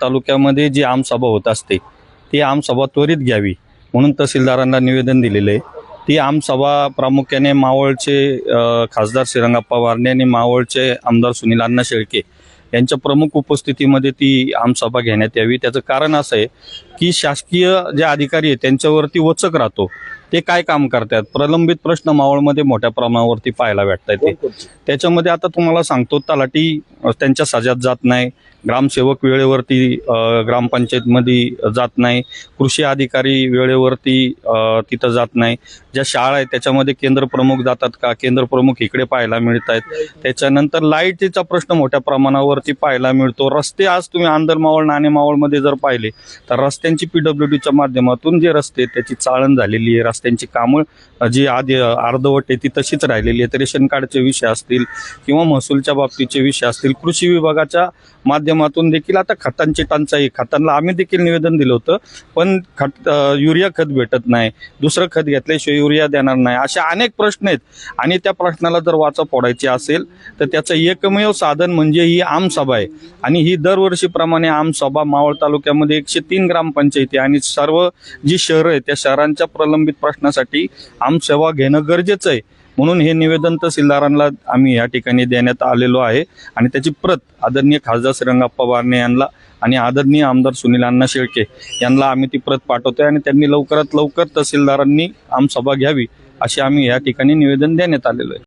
तालुक्यामध्ये जी आमसभा होत असते ती आमसभा त्वरित घ्यावी म्हणून तहसीलदारांना निवेदन दिलेलं आहे। ती आमसभा प्रामुख्याने मावळचे खासदार श्रीरंगाप्पा बारणे आणि मावळचे आमदार सुनील अण्णा शेळके यांच्या प्रमुख उपस्थितीमध्ये ती आमसभा घेण्यात यावी। त्याचं कारण असं आहे की शासकीय जे अधिकारी आहेत त्यांच्यावरती वचक राहतो, ते काय काम करतात, प्रलंबित प्रश्न मावळमध्ये मोठ्या प्रमाणावरती पाहायला भेटतात। त्याच्यामध्ये आता तुम्हाला सांगतो, तलाठी त्यांच्या सजात जात नाही, ग्रामसेवक वेळेवरती ग्रामपंचायतमध्ये जात नाही, कृषी अधिकारी वेळेवरती तिथं जात नाही, ज्या शाळा आहेत त्याच्यामध्ये केंद्र प्रमुख जातात का, केंद्र प्रमुख इकडे पाहायला मिळत आहेत। त्याच्यानंतर लाईटीचा प्रश्न मोठ्या प्रमाणावरती पाहायला मिळतो। रस्ते आज तुम्ही आंदर मावळ नाणे मावळमध्ये जर पाहिले तर रस्त्यांची PWDच्या माध्यमातून जे रस्ते त्याची चाळण झालेली आहे, रस्त्यांची कामं जी आधी अर्धवट आहे ती तशीच राहिलेली आहे। रेशन कार्डचे विषय असतील किंवा महसूलच्या बाबतीचे विषय असतील, कृषी विभागाच्या माध्यमातून देखील आता खतांची टंचाई, खतांना आम्ही देखील निवेदन दिलं होतं, पण युरिया खत भेटत नाही, दुसरं खत घेतल्याशिवाय युरिया देणार नाही, अशा अनेक प्रश्न आहेत। आणि त्या प्रश्नाला जर वाचा फोडायची असेल तर त्याचं एकमेव साधन म्हणजे ही आमसभा आहे। आणि ही दरवर्षीप्रमाणे आमसभा मावळ तालुक्यामध्ये 103 ग्रामपंचायती आणि सर्व जी शहरं आहेत त्या शहरांच्या प्रलंबित प्रश्नासाठी आमसभा घेणं गरजेचं आहे। म्हणून हे निवेदन तहसीलदारांना आम्ही या ठिकाणी देण्यात आलेलो आहे आणि त्याची प्रत आदरणीय खासदार श्रीरंगाप्पा बारणे यांना आणि आदरणीय आमदार सुनील अण्णा शेळके यांना आम्ही ती प्रत पाठवतोय आणि त्यांनी लवकरात लवकर तहसीलदारांनी आमसभा घ्यावी अशी आम्ही या ठिकाणी निवेदन देण्यात आलेलो आहे।